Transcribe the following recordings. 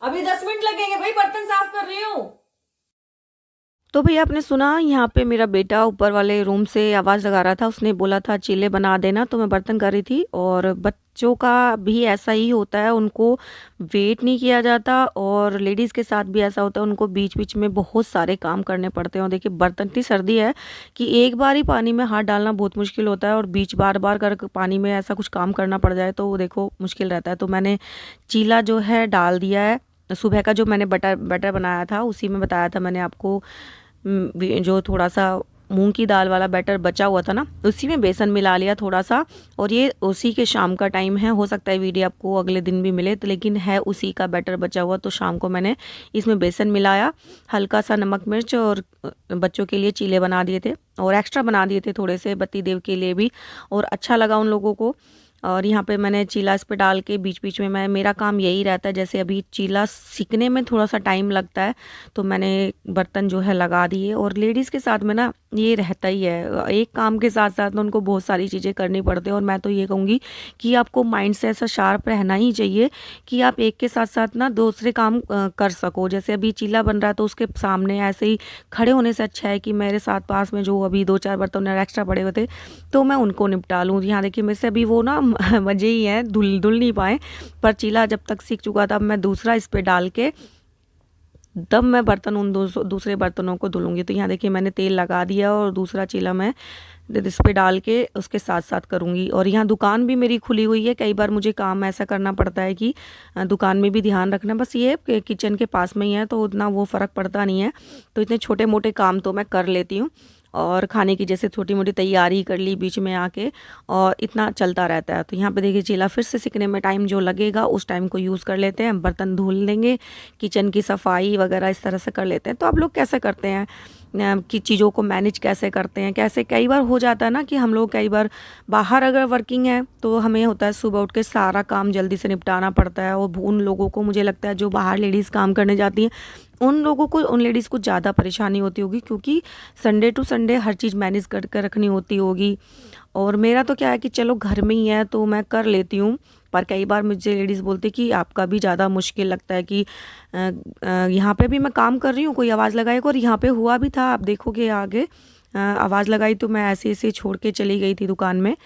अभी 10 मिनट लगेंगे भाई, बर्तन साफ कर रही हूँ। तो भैया आपने सुना यहाँ पे मेरा बेटा ऊपर वाले रूम से आवाज़ लगा रहा था। उसने बोला था चीले बना देना, तो मैं बर्तन कर रही थी। और बच्चों का भी ऐसा ही होता है, उनको वेट नहीं किया जाता। और लेडीज़ के साथ भी ऐसा होता है, उनको बीच बीच में बहुत सारे काम करने पड़ते हैं। और देखिए बर्तन, इतनी सर्दी है कि एक बार ही पानी में हाथ डालना बहुत मुश्किल होता है, और बीच बार बार कर पानी में ऐसा कुछ काम करना पड़ जाए तो वो देखो मुश्किल रहता है। तो मैंने चीला जो है डाल दिया है। सुबह का जो मैंने बटर बटर बनाया था उसी में बताया था मैंने आपको। जो थोड़ा सा मूंग की दाल वाला बैटर बचा हुआ था ना, उसी में बेसन मिला लिया थोड़ा सा। और ये उसी के शाम का टाइम है, हो सकता है वीडियो आपको अगले दिन भी मिले तो, लेकिन है उसी का बैटर बचा हुआ। तो शाम को मैंने इसमें बेसन मिलाया, हल्का सा नमक मिर्च, और बच्चों के लिए चीले बना दिए थे, और एक्स्ट्रा बना दिए थे थोड़े से बत्ती देव के लिए भी, और अच्छा लगा उन लोगों को। और यहाँ पे मैंने चीला इस पे डाल के बीच बीच में, मैं मेरा काम यही रहता है, जैसे अभी चीला सीखने में थोड़ा सा टाइम लगता है तो मैंने बर्तन जो है लगा दिए। और लेडीज़ के साथ में ना ये रहता ही है, एक काम के साथ साथ ना उनको बहुत सारी चीज़ें करनी पड़ती हैं। और मैं तो ये कहूँगी कि आपको माइंड से ऐसा शार्प रहना ही चाहिए कि आप एक के साथ साथ ना दूसरे काम कर सको। जैसे अभी चीला बन रहा है तो उसके सामने ऐसे ही खड़े होने से अच्छा है कि मेरे साथ पास में जो अभी दो चार बर्तन एक्स्ट्रा पड़े हुए थे तो मैं उनको निपटा लूँ। यहाँ देखिए मेरे से अभी वो ना मजे ही हैं, धुल धुल नहीं पाए। पर चीला जब तक सीख चुका था, अब मैं दूसरा इस पे डाल के तब मैं बर्तन उन दूसरे बर्तनों को धुलूंगी। तो यहाँ देखिए मैंने तेल लगा दिया, और दूसरा चीला मैं इस पे डाल के उसके साथ साथ करूँगी। और यहाँ दुकान भी मेरी खुली हुई है, कई बार मुझे काम ऐसा करना पड़ता है कि दुकान में भी ध्यान रखना। बस ये है कि किचन के पास में ही है तो उतना वो फ़र्क पड़ता नहीं है। तो इतने छोटे मोटे काम तो मैं कर लेती हूँ। और खाने की जैसे छोटी मोटी तैयारी कर ली बीच में आके, और इतना चलता रहता है। तो यहाँ पे देखिए चीला फिर से सिकने में टाइम जो लगेगा उस टाइम को यूज़ कर लेते हैं, बर्तन धुल लेंगे, किचन की सफाई वगैरह इस तरह से कर लेते हैं। तो आप लोग कैसे करते हैं कि चीज़ों को मैनेज कैसे करते हैं? कैसे कई बार हो जाता है ना कि हम लोग कई बार बाहर अगर वर्किंग है तो हमें होता है सुबह उठ के सारा काम जल्दी से निपटाना पड़ता है। और उन लोगों को मुझे लगता है जो बाहर लेडीज़ काम करने जाती हैं उन लोगों को, उन लेडीज़ को ज़्यादा परेशानी होती होगी, क्योंकि संडे टू संडे हर चीज़ मैनेज कर कर रखनी होती होगी। और मेरा तो क्या है कि चलो घर में ही है तो मैं कर लेती हूँ। पर कई बार मुझे लेडीज़ बोलती कि आपका भी ज़्यादा मुश्किल लगता है कि यहाँ पे भी मैं काम कर रही हूँ, कोई आवाज़ लगाएगा। और यहाँ पे हुआ भी था, आप देखोगे आगे, आवाज़ लगाई तो मैं ऐसे ऐसे छोड़ के चली गई थी दुकान में।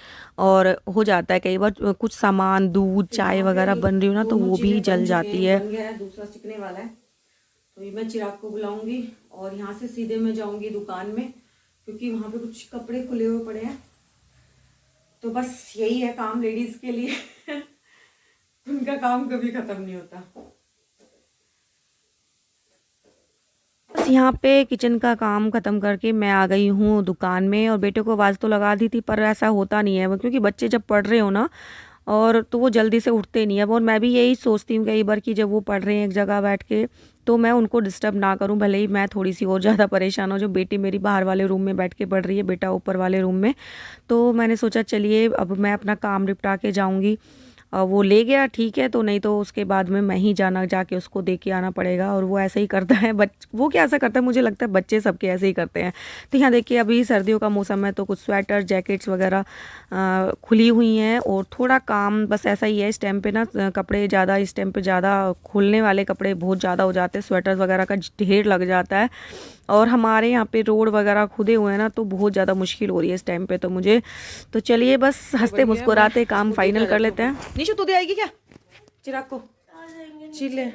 और हो जाता है कई बार कुछ सामान, दूध तो चाय यहाँ पे वगैरह बन रही हो ना तो दोनों वो भी चीज़ें बन जल चुके जाती हैं, है। बन गया है, दूसरा सिकने वाला है। तो ये मैं चिराग को बुलाऊंगी और यहाँ से सीधे मैं जाऊंगी दुकान में, क्योंकि वहाँ पे कुछ कपड़े खुले हुए पड़े हैं। तो बस यही है काम लेडीज के लिए उनका काम कभी खत्म नहीं होता। बस यहाँ पे किचन का काम ख़त्म करके मैं आ गई हूँ दुकान में। और बेटे को आवाज़ तो लगा दी थी पर ऐसा होता नहीं है, क्योंकि बच्चे जब पढ़ रहे हो ना, और तो वो जल्दी से उठते नहीं है। और मैं भी यही सोचती हूँ कई बार कि जब वो पढ़ रहे हैं एक जगह बैठ के तो मैं उनको डिस्टर्ब ना करूँ, भले ही मैं थोड़ी सी और ज़्यादा परेशान हो। जो बेटी मेरी बाहर वाले रूम में बैठ के पढ़ रही है, बेटा ऊपर वाले रूम में। तो मैंने सोचा चलिए अब मैं अपना काम निपटा के जाऊँगी। वो ले गया ठीक है, तो नहीं तो उसके बाद में मैं ही जाना जाके उसको दे के आना पड़ेगा। और वो ऐसे ही करता है, वो क्या ऐसा करता है, मुझे लगता है बच्चे सबके ऐसे ही करते हैं। तो यहाँ देखिए अभी सर्दियों का मौसम है तो कुछ स्वेटर जैकेट्स वगैरह खुली हुई हैं। और थोड़ा काम बस ऐसा ही है इस टाइम पे ना, कपड़े ज़्यादा इस टाइम पे ज़्यादा खुलने वाले कपड़े बहुत ज़्यादा हो जाते हैं, स्वेटर्स वगैरह का ढेर लग जाता है। और हमारे यहाँ पे रोड वगैरह खुदे हुए हैं ना तो बहुत ज़्यादा मुश्किल हो रही है इस टाइम पे तो मुझे। तो चलिए बस ये हंसते बन गया, मैं मुस्कुराते काम इसको दे के फाइनल आ कर जाती लेते हूँ। हैं। निशु तू दे आएगी क्या चिराग को? चील ले,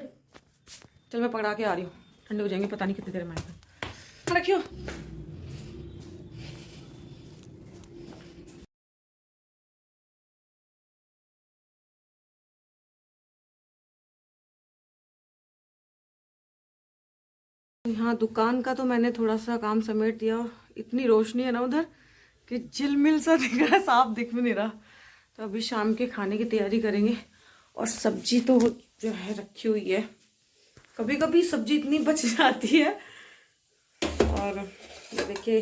चल मैं पकड़ा के आ रही हूँ, ठंडे हो जाएंगे, पता नहीं कितनी देर में आएगा। रखियो। यहाँ दुकान का तो मैंने थोड़ा सा काम समेट दिया। इतनी रोशनी है ना उधर कि झिलमिल सा दिख रहा है, साफ दिख भी नहीं रहा। तो अभी शाम के खाने की तैयारी करेंगे। और सब्जी तो जो है रखी हुई है, कभी कभी सब्जी इतनी बच जाती है। और ये देखिए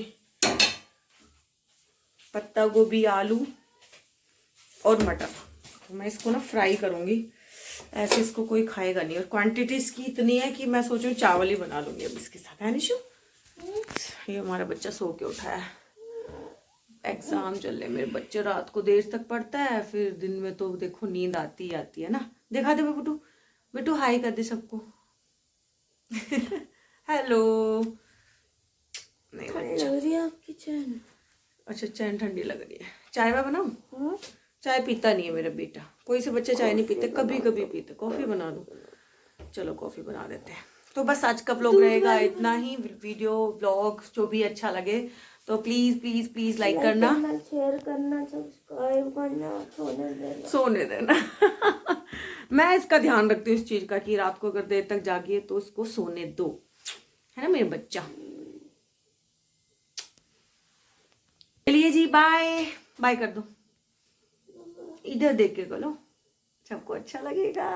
पत्ता गोभी, आलू और मटर, तो मैं इसको ना फ्राई करूंगी। ऐसे इसको कोई खाएगा नहीं, और क्वांटिटी इसकी इतनी है कि मैं सोचूं चावल ही बना लूंगी अब इसके साथ, है निशु? ये हमारा बच्चा सो के उठा है, एग्जाम चल रहे मेरे बच्चे, रात को देर तक पढ़ता है, फिर दिन में तो देखो नींद आती ही आती है ना। दिखा दे बेटू, बेटू हाई कर दे सबको। हेलो। नहीं ठंडी बच्चा, लग रही है आपकी चैन। अच्छा चैन ठंडी लग रही है। चाय मैं बनाऊं? चाय पीता नहीं है मेरा बेटा, कोई से बच्चे चाय नहीं पीते, कभी कभी पीते। कॉफी बना दूं? चलो कॉफी बना देते हैं। तो बस आज का व्लॉग रहेगा इतना ही। वीडियो व्लॉग जो भी अच्छा लगे तो प्लीज प्लीज प्लीज लाइक करना, शेयर करना, सब्सक्राइब करना, सोने देना। सोने देना। मैं इसका ध्यान रखती हूँ इस चीज का कि रात को अगर देर तक जागी तो इसको सोने दो, है ना मेरे बच्चा। चलिए जी, बाय बाय कर दो, इधर देख के करो, सबको अच्छा लगेगा।